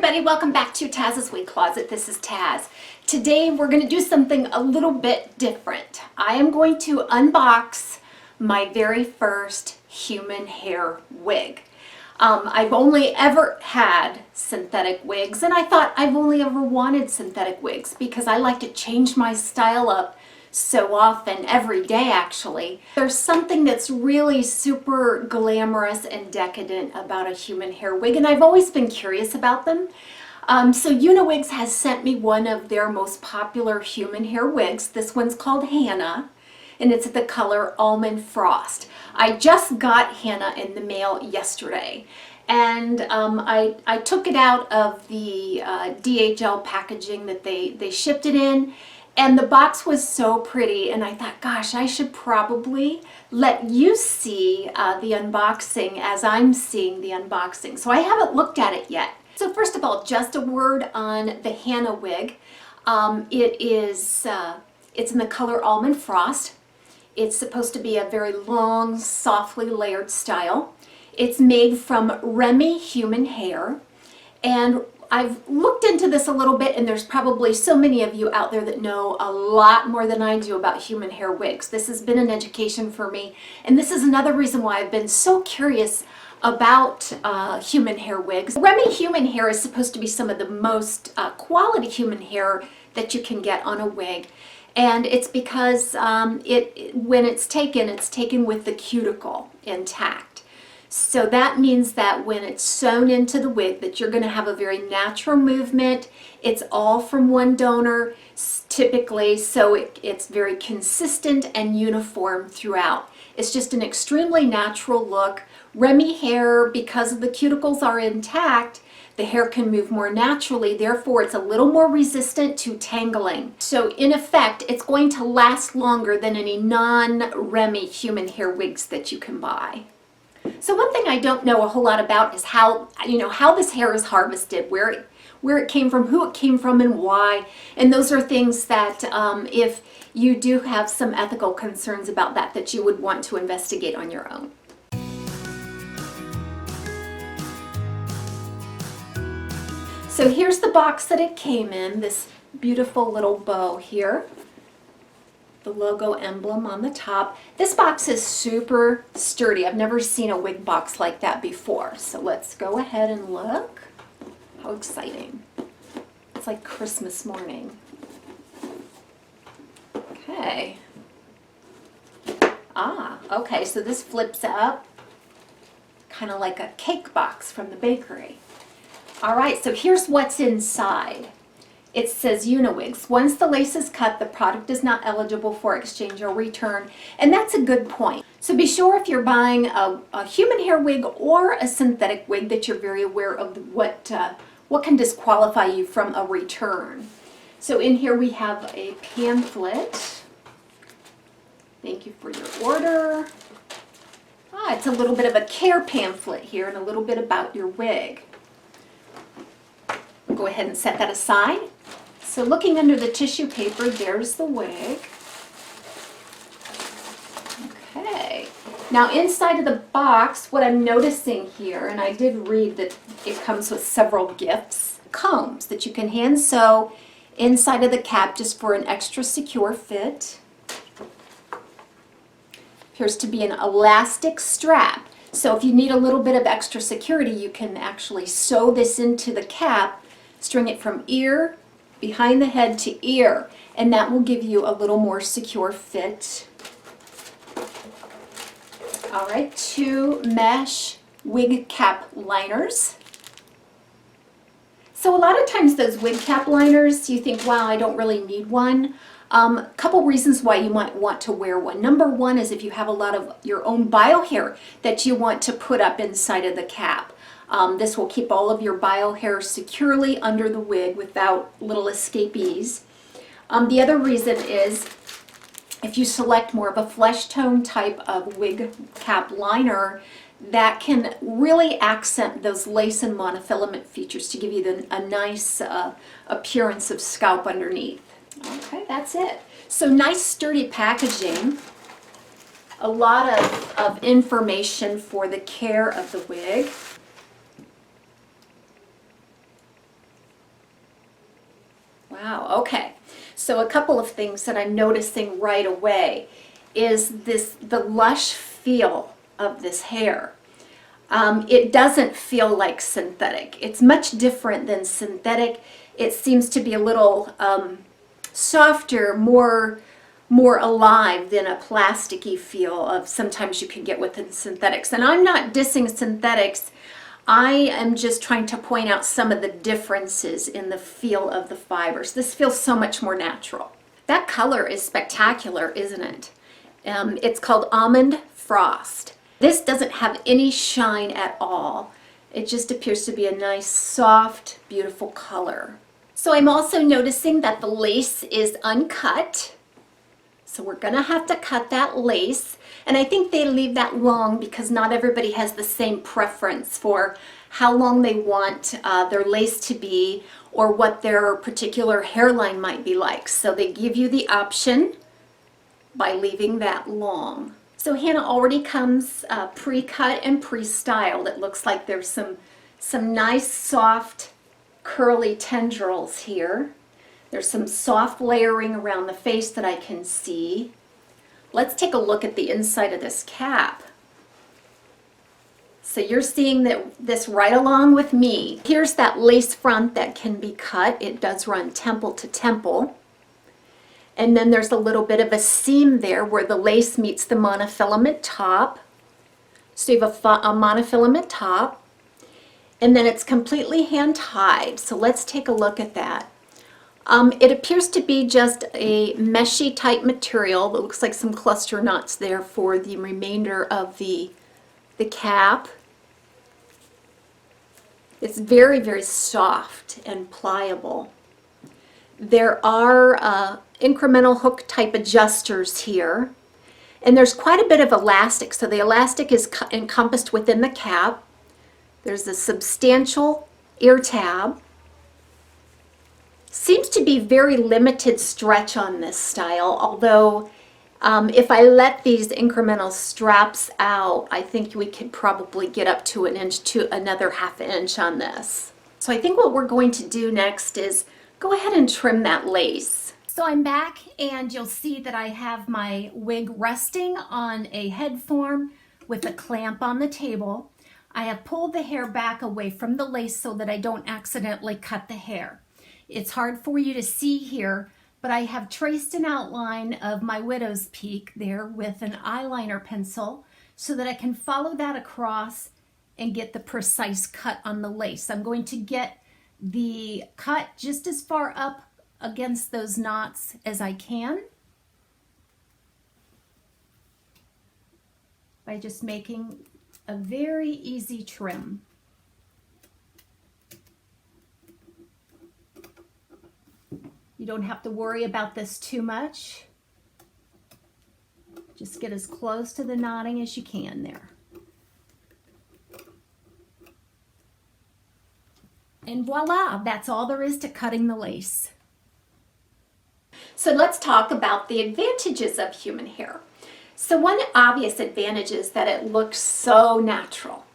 everybody, welcome back to Taz's Wig Closet. This is Taz. Today we're going to do something a little bit different. I am going to unbox my very first human hair wig. I've only ever had synthetic wigs, and I thought I've only ever wanted synthetic wigs because I like to change my style up so often, every day actually. There's something that's really super glamorous and decadent about a human hair wig, and I've always been curious about them. So Uniwigs has sent me one of their most popular human hair wigs. This one's called Hannah, and it's the color Almond Frost. I just got Hannah in the mail yesterday, and I took it out of the DHL packaging that they shipped it in, and the box was so pretty, and I thought, gosh, I should probably let you see the unboxing as I'm seeing the unboxing. So I haven't looked at it yet. So first of all, just a word on the Hannah wig. It's in the color Almond Frost. It's supposed to be a very long, softly layered style. It's made from Remy Human Hair, and I've looked into this a little bit, and there's probably so many of you out there that know a lot more than I do about human hair wigs. This has been an education for me, and this is another reason why I've been so curious about human hair wigs. Remy Human Hair is supposed to be some of the most quality human hair that you can get on a wig, and it's because when it's taken with the cuticle intact. So that means that when it's sewn into the wig, that you're going to have a very natural movement. It's all from one donor typically, so it's very consistent and uniform throughout. It's just an extremely natural look. Remy hair, because the cuticles are intact, the hair can move more naturally, therefore it's a little more resistant to tangling. So in effect, it's going to last longer than any non-Remy human hair wigs that you can buy. So one thing I don't know a whole lot about is how this hair is harvested, where it came from, who it came from, and why. And those are things that if you do have some ethical concerns about that you would want to investigate on your own. So here's the box that it came in, this beautiful little bow here. The logo emblem on the top. This box is super sturdy. I've never seen a wig box like that before. So let's go ahead and look. How exciting. It's like Christmas morning. Okay. Okay, so this flips up kind of like a cake box from the bakery. All right, so here's what's inside. It says Uniwigs. Once the lace is cut, the product is not eligible for exchange or return, and that's a good point. So be sure if you're buying a human hair wig or a synthetic wig that you're very aware of what can disqualify you from a return. So in here we have a pamphlet. Thank you for your order. It's a little bit of a care pamphlet here and a little bit about your wig. Go ahead and set that aside. So looking under the tissue paper, there's the wig. Okay. Now inside of the box, what I'm noticing here, and I did read that it comes with several gifts, combs that you can hand sew inside of the cap just for an extra secure fit. Appears to be an elastic strap. So if you need a little bit of extra security, you can actually sew this into the cap, string it from ear, behind the head to ear, and that will give you a little more secure fit. All right, 2 mesh wig cap liners. So a lot of times those wig cap liners, you think, wow, I don't really need one. A couple reasons why you might want to wear one. Number one is if you have a lot of your own bio hair that you want to put up inside of the cap. This will keep all of your bio hair securely under the wig without little escapees. The other reason is if you select more of a flesh tone type of wig cap liner, that can really accent those lace and monofilament features to give you a nice appearance of scalp underneath. Okay, that's it. So nice sturdy packaging. A lot of information for the care of the wig. So a couple of things that I'm noticing right away is the lush feel of this hair. It doesn't feel like synthetic. It's much different than synthetic. It seems to be a little softer, more alive than a plasticky feel of sometimes you can get with synthetics. And I'm not dissing synthetics. I am just trying to point out some of the differences in the feel of the fibers. This feels so much more natural. That color is spectacular, isn't it? It's called Almond Frost. This doesn't have any shine at all. It just appears to be a nice, soft, beautiful color. So I'm also noticing that the lace is uncut. So we're gonna have to cut that lace. And I think they leave that long because not everybody has the same preference for how long they want their lace to be or what their particular hairline might be like. So they give you the option by leaving that long. So Hannah already comes pre-cut and pre-styled. It looks like there's some nice soft curly tendrils here. There's some soft layering around the face that I can see. Let's take a look at the inside of this cap. So you're seeing this right along with me. Here's that lace front that can be cut. It does run temple to temple. And then there's a little bit of a seam there where the lace meets the monofilament top. So you have a monofilament top. And then it's completely hand tied. So let's take a look at that. It appears to be just a meshy type material. It looks like some cluster knots there for the remainder of the cap. It's very, very soft and pliable. There are incremental hook type adjusters here. And there's quite a bit of elastic. So the elastic is encompassed within the cap. There's a substantial ear tab. Seems to be very limited stretch on this style, although if I let these incremental straps out, I think we could probably get up to 1 inch to another 1/2 inch on this. So I think what we're going to do next is go ahead and trim that lace. So I'm back and you'll see that I have my wig resting on a head form with a clamp on the table. I have pulled the hair back away from the lace so that I don't accidentally cut the hair. It's hard for you to see here, but I have traced an outline of my widow's peak there with an eyeliner pencil so that I can follow that across and get the precise cut on the lace. I'm going to get the cut just as far up against those knots as I can by just making a very easy trim. You don't have to worry about this too much. Just get as close to the knotting as you can there. And voila, that's all there is to cutting the lace. So let's talk about the advantages of human hair. So one obvious advantage is that it looks so natural,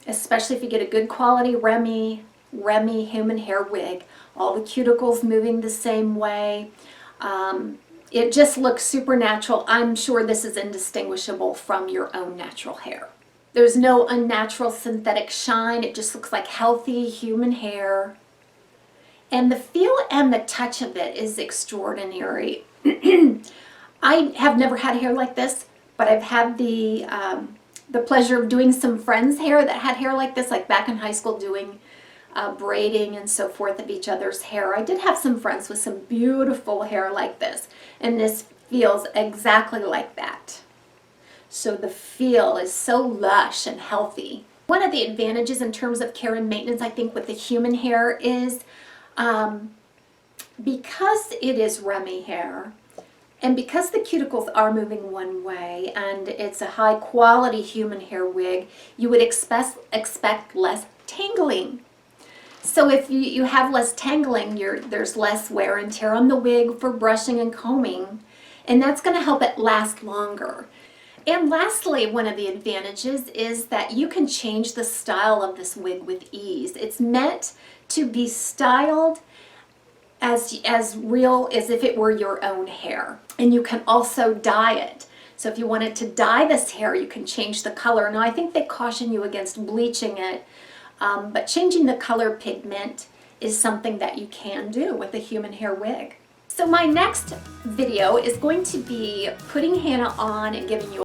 especially if you get a good quality Remy Human Hair wig. All the cuticles moving the same way. It just looks super natural. I'm sure this is indistinguishable from your own natural hair. There's no unnatural synthetic shine. It just looks like healthy human hair. And the feel and the touch of it is extraordinary. I have never had hair like this, but I've had the pleasure of doing some friends' hair that had hair like this, like back in high school doing braiding and so forth of each other's hair. I did have some friends with some beautiful hair like this, and this feels exactly like that. So the feel is so lush and healthy. One of the advantages in terms of care and maintenance, I think, with the human hair is because it is Remy hair, and because the cuticles are moving one way and it's a high quality human hair wig, you would expect less tangling. So if you have less tangling, there's less wear and tear on the wig for brushing and combing, and that's going to help it last longer. And lastly, one of the advantages is that you can change the style of this wig with ease. It's meant to be styled as real as if it were your own hair. And you can also dye it. So if you wanted to dye this hair, you can change the color. Now I think they caution you against bleaching it, but changing the color pigment is something that you can do with a human hair wig. So my next video is going to be putting Hannah on and giving you